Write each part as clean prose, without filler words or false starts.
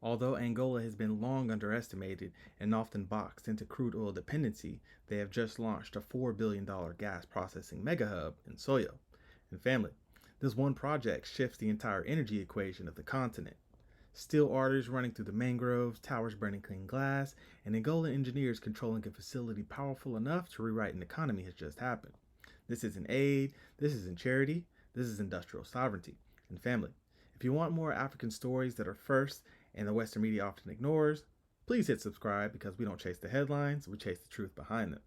Although Angola has been long underestimated and often boxed into crude oil dependency, they have just launched a $4 billion gas processing mega hub in Soyo. And family, this one project shifts the entire energy equation of the continent. Steel arteries running through the mangroves, towers burning clean glass, and Angola engineers controlling a facility powerful enough to rewrite an economy has just happened. This isn't aid, this isn't charity, this is industrial sovereignty and family. If you want more African stories that are first and the Western media often ignores, please hit subscribe because we don't chase the headlines, we chase the truth behind them.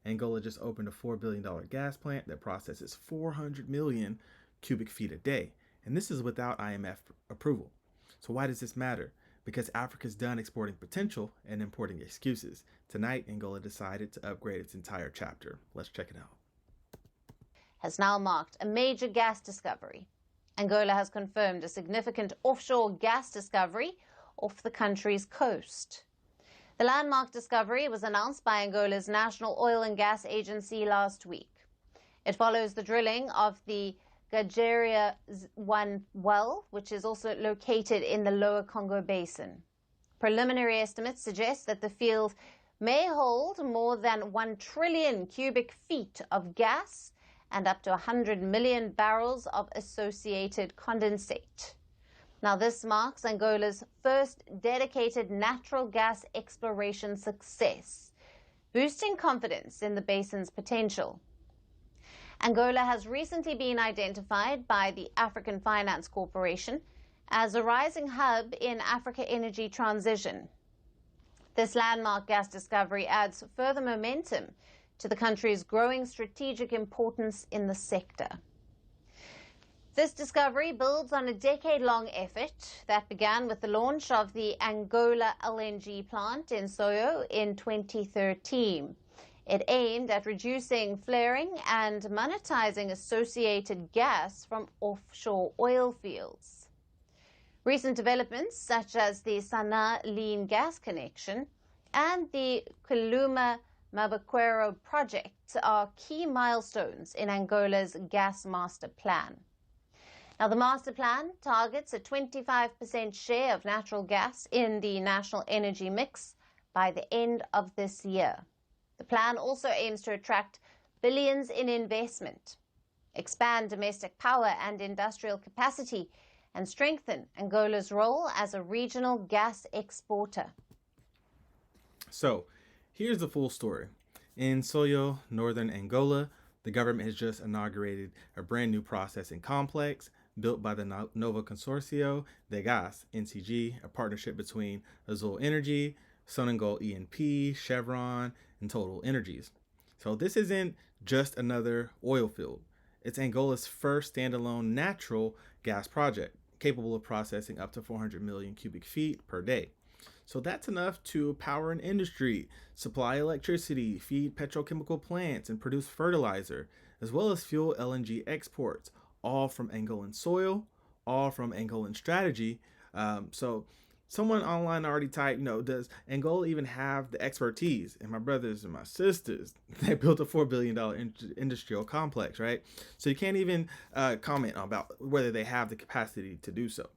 Angola just opened a $4 billion gas plant that processes 400 million cubic feet a day, and this is without IMF approval. So why does this matter? Because Africa's done exporting potential and importing excuses. Tonight, Angola decided to upgrade its entire chapter. Let's check it out. Has now marked a major gas discovery. Angola has confirmed a significant offshore gas discovery off the country's coast. The landmark discovery was announced by Angola's National Oil and Gas Agency last week. It follows the drilling of the Gageria 1 well, which is also located in the Lower Congo Basin. Preliminary estimates suggest that the field may hold more than 1 trillion cubic feet of gas and up to 100 million barrels of associated condensate. Now, this marks Angola's first dedicated natural gas exploration success, boosting confidence in the basin's potential. Angola has recently been identified by the African Finance Corporation as a rising hub in Africa energy transition. This landmark gas discovery adds further momentum to the country's growing strategic importance in the sector. This discovery builds on a decade-long effort that began with the launch of the Angola LNG plant in Soyo in 2013. It aimed at reducing flaring and monetizing associated gas from offshore oil fields. Recent developments, such as the Sana lean gas connection and the Kuluma Mabaquero project, are key milestones in Angola's gas master plan. Now, the master plan targets a 25% share of natural gas in the national energy mix by the end of this year. The plan also aims to attract billions in investment, expand domestic power and industrial capacity, and strengthen Angola's role as a regional gas exporter. So, here's the full story. In Soyo, northern Angola, the government has just inaugurated a brand new processing complex built by the Nova Consorcio de Gas, NCG, a partnership between Azul Energy, Sonangol E&P, Chevron, and Total Energies. So this isn't just another oil field. It's Angola's first standalone natural gas project, capable of processing up to 400 million cubic feet per day. So that's enough to power an industry, supply electricity, feed petrochemical plants, and produce fertilizer, as well as fuel LNG exports, all from Angolan soil, all from Angolan strategy. So someone online already typed, does Angola even have the expertise? And my brothers and my sisters, they built a $4 billion industrial complex, right? So you can't even comment about whether they have the capacity to do so.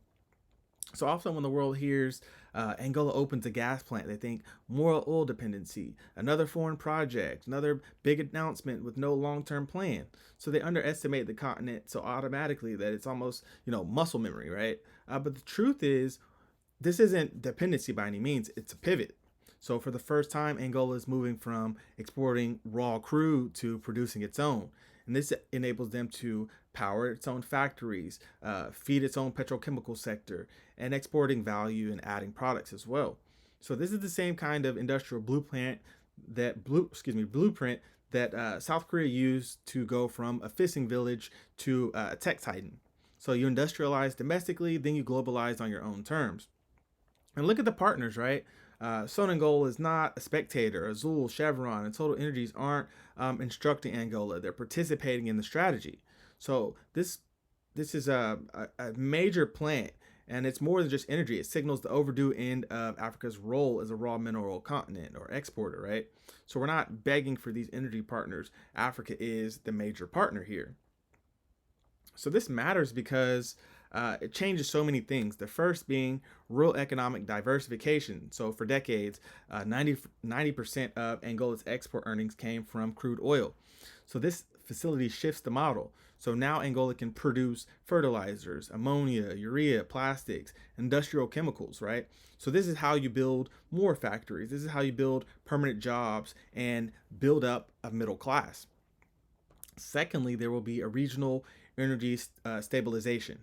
So often when the world hears Angola opens a gas plant, they think more oil dependency, another foreign project, another big announcement with no long-term plan. So they underestimate the continent so automatically that it's almost, muscle memory, right? But the truth is, this isn't dependency by any means, it's a pivot. So for the first time, Angola is moving from exporting raw crude to producing its own. And this enables them to power its own factories, feed its own petrochemical sector, and exporting value and adding products as well. So this is the same kind of industrial blueprint that South Korea used to go from a fishing village to a tech titan. So you industrialize domestically, then you globalize on your own terms. And look at the partners, right? Sonangol is not a spectator. Azul, Chevron, and Total Energies aren't instructing Angola. They're participating in the strategy. So this is a major plant, and it's more than just energy. It signals the overdue end of Africa's role as a raw mineral continent or exporter, right? So we're not begging for these energy partners. Africa is the major partner here. So this matters because it changes so many things. The first being real economic diversification. So for decades, 90% of Angola's export earnings came from crude oil. So this facility shifts the model. So now Angola can produce fertilizers, ammonia, urea, plastics, industrial chemicals, right? So this is how you build more factories. This is how you build permanent jobs and build up a middle class. Secondly, there will be a regional energy stabilization.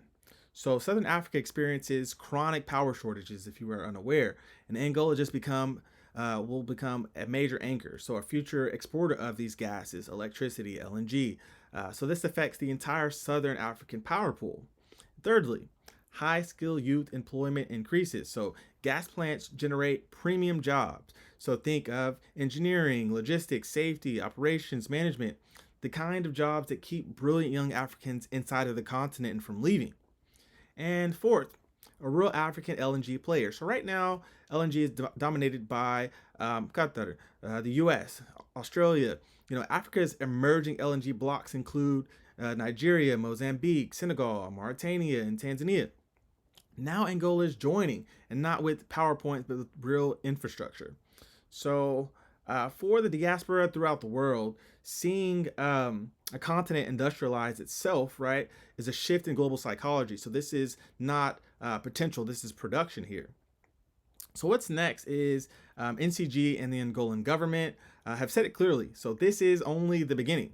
So Southern Africa experiences chronic power shortages, if you are unaware, and Angola just will become a major anchor. So a future exporter of these gases, electricity, LNG. So this affects the entire Southern African power pool. Thirdly, high skill youth employment increases. So gas plants generate premium jobs. So think of engineering, logistics, safety, operations, management, the kind of jobs that keep brilliant young Africans inside of the continent and from leaving. And fourth, a real African LNG player. So right now, LNG is dominated by Qatar, the U.S., Australia. Africa's emerging LNG blocks include Nigeria, Mozambique, Senegal, Mauritania, and Tanzania. Now Angola is joining, and not with PowerPoints, but with real infrastructure. So for the diaspora throughout the world, seeing a continent industrialize itself, right, is a shift in global psychology. So this is not potential, this is production here. So what's next is NCG and the Angolan government have said it clearly. So this is only the beginning.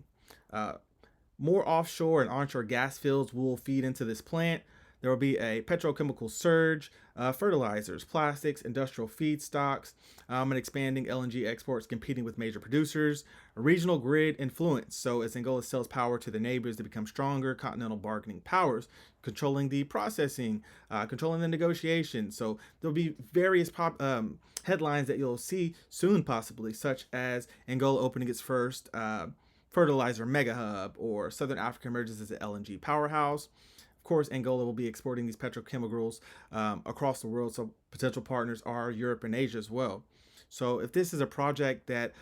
More offshore and onshore gas fields will feed into this plant. There will be a petrochemical surge, fertilizers, plastics, industrial feedstocks, and expanding LNG exports competing with major producers, a regional grid influence. So as Angola sells power to the neighbors, they become stronger continental bargaining powers, controlling the processing, controlling the negotiation. So there'll be various headlines that you'll see soon, possibly, such as Angola opening its first fertilizer mega hub, or Southern Africa emerges as an LNG powerhouse. Of course, Angola will be exporting these petrochemicals across the world, so potential partners are Europe and Asia as well. So if this is a project that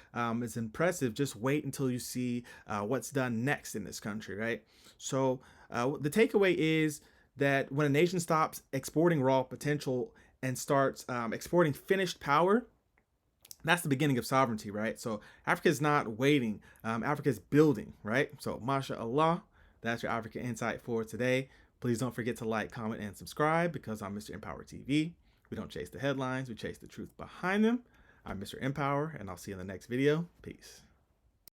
is impressive, just wait until you see what's done next in this country, right? So the takeaway is that when a nation stops exporting raw potential and starts exporting finished power, that's the beginning of sovereignty, right? So Africa is not waiting. Africa is building, right? So Mashallah, that's your Africa Insight for today. Please don't forget to like, comment, and subscribe, because I'm Mr. Empower TV. We don't chase the headlines, we chase the truth behind them. I'm Mr. Empower, and I'll see you in the next video. Peace.